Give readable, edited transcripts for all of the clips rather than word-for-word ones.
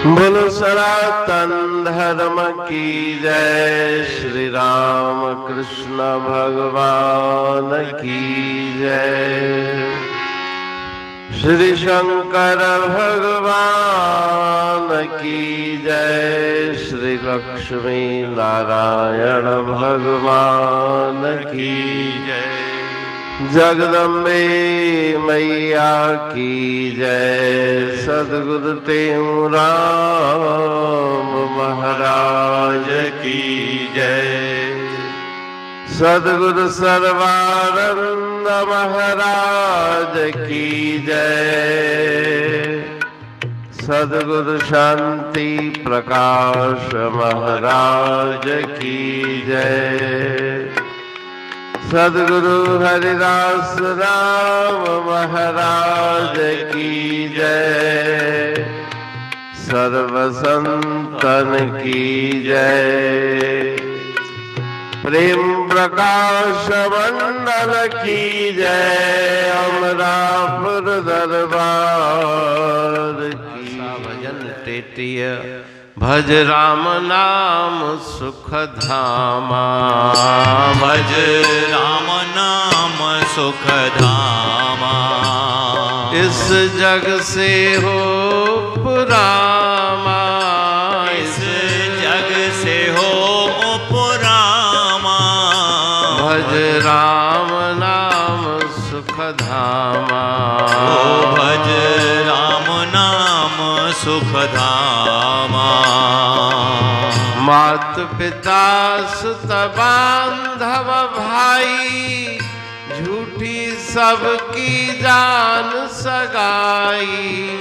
बोलो सनातन धर्म की जय। श्री राम कृष्ण भगवान की जय। श्री शंकर भगवान की जय। श्री लक्ष्मी नारायण भगवान की जय। जगदम्बे मैया की जय। सद्गुरु राम महाराज की जय। सद्गुरु सर्वानंद महाराज की जय। सद्गुरु शांति प्रकाश महाराज की जय। सद्गुरु हरिदास राम महाराज की जय। सर्व संतन की जय। प्रेम प्रकाश मंडल की जय। अमरापुर दरबार की भजन तेतिय। भज राम नाम सुख धामा। भज राम नाम सुख धामा। इस जग से हो पुरामा। इस जग से हो पुरामा। भज राम नाम सुख धामा। भज राम नाम सुख धामा। मात पिता सुत बांधव भाई। झूठी सबकी जान सगाई।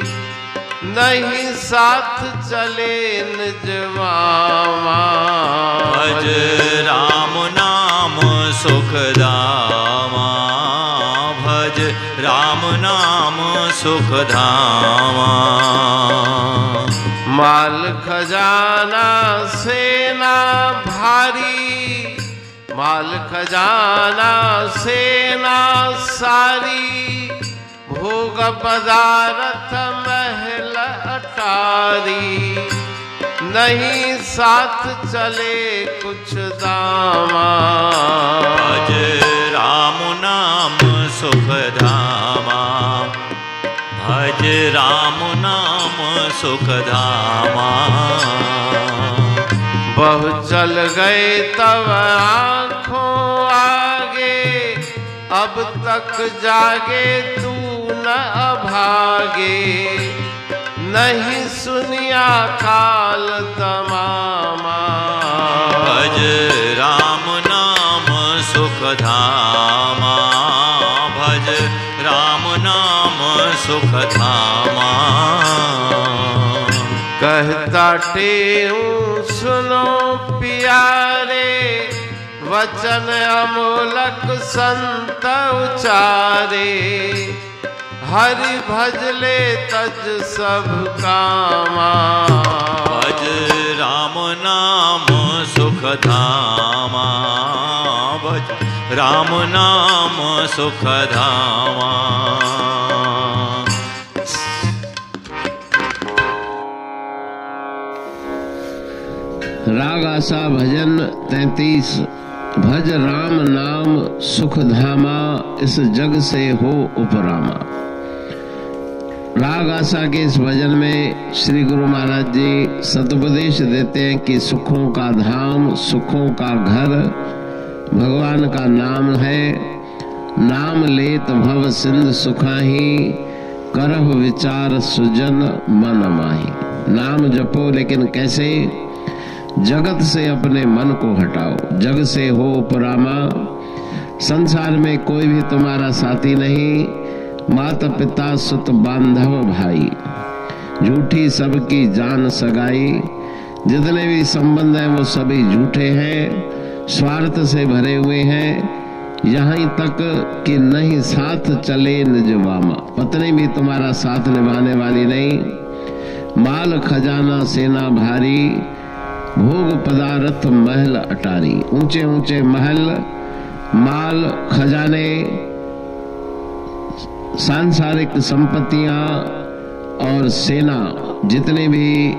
नहीं साथ चले निजवामा। भज राम नाम सुख धामा। भज राम नाम सुख धामा। माल खजाना सेना भारी। माल खजाना सेना सारी। भोग पदार्थ महल अटारी। नहीं साथ चले कुछ दामा। भज राम नाम सुख धामा। भज राम नाम सुख धामा। बहु चल गए तब आँखों आगे। अब तक जागे तू न अभागे। नहीं सुनिया काल तमामा। भज राम नाम सुख धामा। भज राम नाम सुख धामा। कहता टेऊं सुनो प्यारे। वचन अमोलक संत उचारे। हरि भजले तज सब कामा। भज राम नाम सुख धामा। भज राम नाम सुख धामा। राग आसा भजन 33। भज राम नाम सुख धामा। इस जग से हो उपरामा। राग आशा के इस भजन में श्री गुरु महाराज जी सदुपदेश देते हैं कि सुखों का धाम, सुखों का घर भगवान का नाम है। नाम लेत भव सिंध सुखाही। करह विचार सुजन मन माही। नाम जपो, लेकिन कैसे? जगत से अपने मन को हटाओ। जग से हो उपरामा। संसार में कोई भी तुम्हारा साथी नहीं। माता पिता सुत बांधव भाई। झूठी सबकी जान सगाई। जितने भी संबंध हैं वो सभी झूठे हैं, स्वार्थ से भरे हुए हैं। यहाँ तक कि नहीं साथ चले निजवामा। पत्नी भी तुम्हारा साथ निभाने वाली नहीं। माल खजाना सेना भारी। भोग पदार्थ महल अटारी। ऊंचे ऊंचे महल, माल खजाने, सांसारिक संपत्तियां और सेना, जितनी भी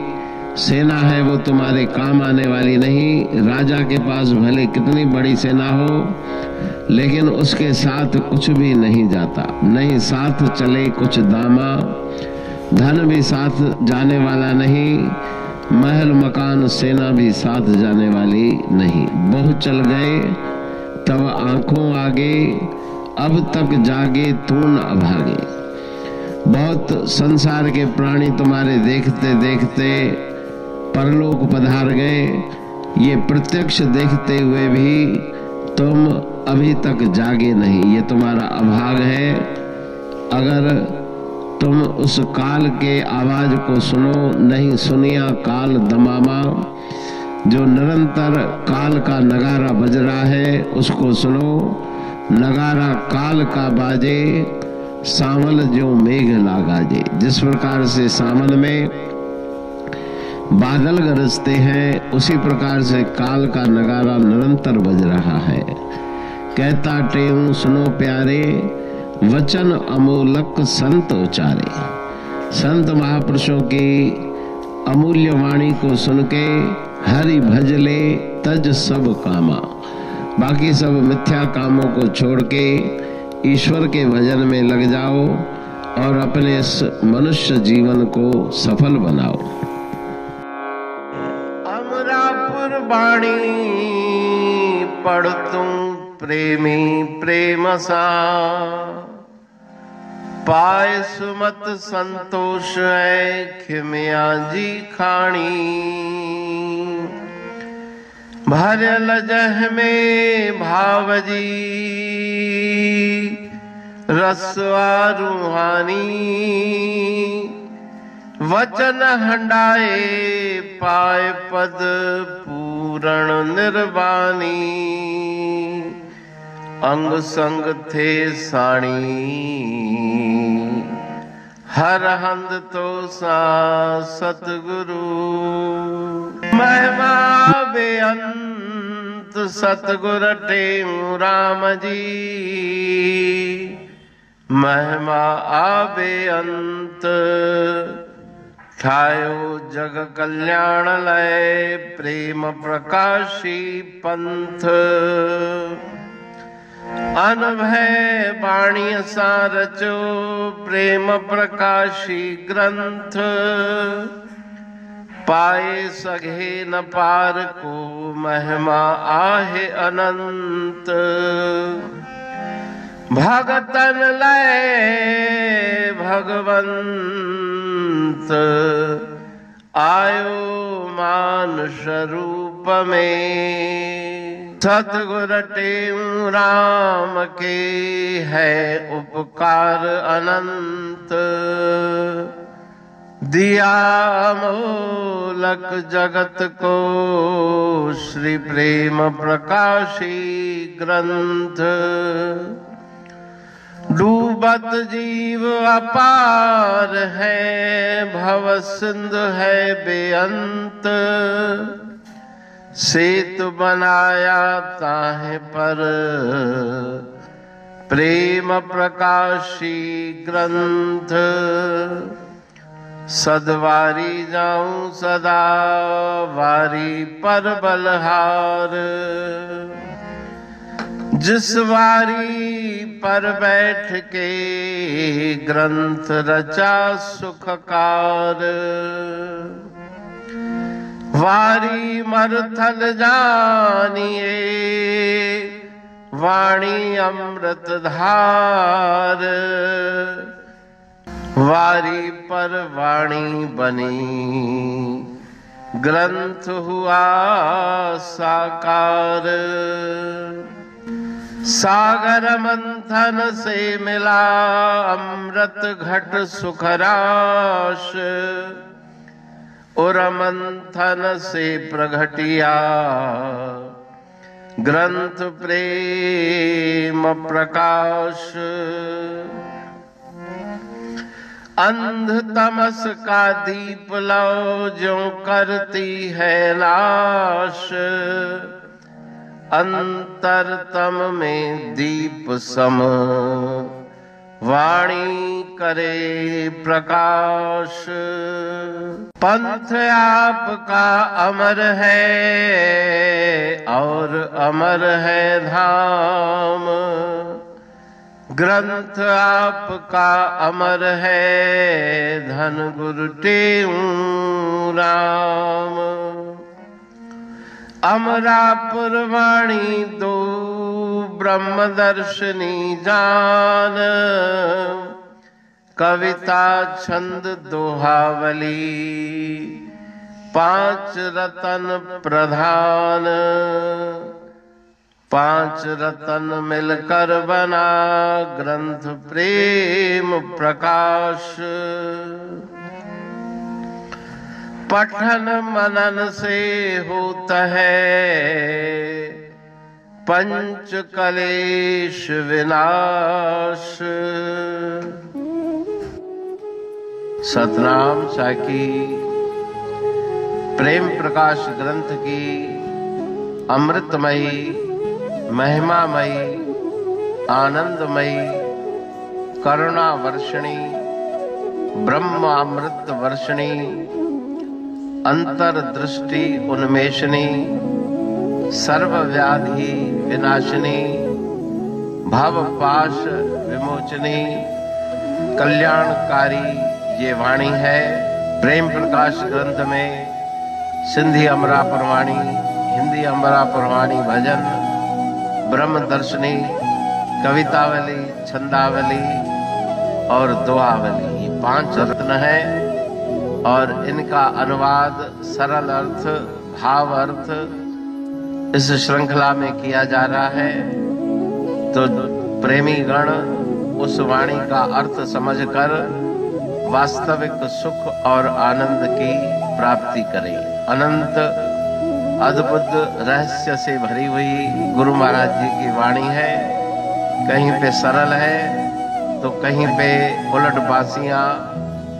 सेना है वो तुम्हारे काम आने वाली नहीं। राजा के पास भले कितनी बड़ी सेना हो, लेकिन उसके साथ कुछ भी नहीं जाता। नहीं साथ चले कुछ दामा, धन भी साथ जाने वाला नहीं, महल मकान सेना भी साथ जाने वाली नहीं। बहुत चल गए तब आंखों आगे, अब तक जागे तू न अभागे। बहुत संसार के प्राणी तुम्हारे देखते देखते परलोक पधार गए, ये प्रत्यक्ष देखते हुए भी तुम अभी तक जागे नहीं। ये तुम्हारा अभाग है। अगर तुम उस काल के आवाज को सुनो, नहीं सुनिया काल दमामा, जो निरंतर काल का नगारा बज रहा है उसको सुनो। नगारा काल का बाजे, सावन जो मेघ लागाजे। जिस प्रकार से सावन में बादल गरजते हैं, उसी प्रकार से काल का नगारा निरंतर बज रहा है। कहता टेऊ सुनो प्यारे, वचन अमूलक संत उचारे। संत महापुरुषों की अमूल्य वाणी को सुन के हरि भजले तज सब कामा। बाकी सब मिथ्या कामों को छोड़ के ईश्वर के भजन में लग जाओ और अपने इस मनुष्य जीवन को सफल बनाओ। अमरापुर बाणी पढ़ तुम प्रेमी प्रेम सा, पाए सुमत संतोष है खिमिया जी खाणी। भरल जह में भावजी रसवा रूहानी, वचन हंडाए पाए पद पूरण निर्वाणी। अंग संग थे साणी हर हंद तो सा सतगुरु। महिमा बेअंत सतगुर टेऊ राम जी, महिमा आबे अंत। ठायो जग कल्याण लय प्रेम प्रकाशी पंथ। अनभय बाणी सा रचो प्रेम प्रकाशी ग्रंथ। पाए सघे न पार को महिमा आहे अनंत। भगतन लय भगवंत, आयो मानुष रूप में। सतगुर टेऊ राम के है उपकार अनंत। दिया मूलक जगत को श्री प्रेम प्रकाशी ग्रंथ। डूबत जीव अपार है, भव सिंध है बेअंत। सेतु बनाया ताहे पर प्रेम प्रकाशी ग्रंथ। सदवारी जाऊं सदा वारी पर बलहार। जिस वारी पर बैठ के ग्रंथ रचा सुखकार। वारी मरथल जानिए वाणी अमृत धार। वारी पर वाणी बनी ग्रंथ हुआ साकार। सागर मंथन से मिला अमृत घट सुखराश। और मंथन से प्रगटिया ग्रंथ प्रेम प्रकाश। अंध तमस का दीप लो जो करती है नाश। अंतरतम में दीप सम वाणी करे प्रकाश। पंथ आपका अमर है और अमर है धाम। ग्रंथ आपका अमर है धन गुरु टेऊ राम। अमरापुर वाणी दो ब्रह्मदर्शनी जान। कविता छंद दोहावली 5 रतन प्रधान। 5 रतन मिलकर बना ग्रंथ प्रेम प्रकाश। पठन मनन से होता है पंच कलेश विनाश। सतनाम साकी प्रेम प्रकाश ग्रंथ की अमृतमयी महिमामयी आनंदमयी करुणा वर्षिणी ब्रह्म अमृत वर्षिणी अंतर्दृष्टि उन्मेषणी सर्वव्याधि विनाशिनी भवपाश विमोचनी कल्याणकारी ये वाणी है। प्रेम प्रकाश ग्रंथ में सिंधी अमरापुर वाणी, हिंदी अमरापुर वाणी भजन, ब्रह्म दर्शनी, कवितावली, छंदावली और दुआवली ये 5 रत्न है और इनका अनुवाद सरल अर्थ भाव अर्थ इस श्रृंखला में किया जा रहा है। तो प्रेमी गण उस वाणी का अर्थ समझकर वास्तविक सुख और आनंद की प्राप्ति करें। अनंत अद्भुत रहस्य से भरी हुई गुरु महाराज जी की वाणी है। कहीं पे सरल है तो कहीं पे उलट बासियां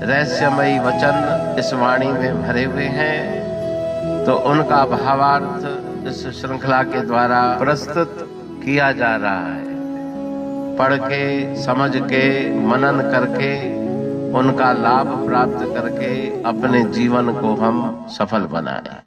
रहस्यमयी वचन इस वाणी में भरे हुए हैं। तो उनका भावार्थ इस श्रृंखला के द्वारा प्रस्तुत किया जा रहा है। पढ़ के समझ के मनन करके उनका लाभ प्राप्त करके अपने जीवन को हम सफल बनाएं।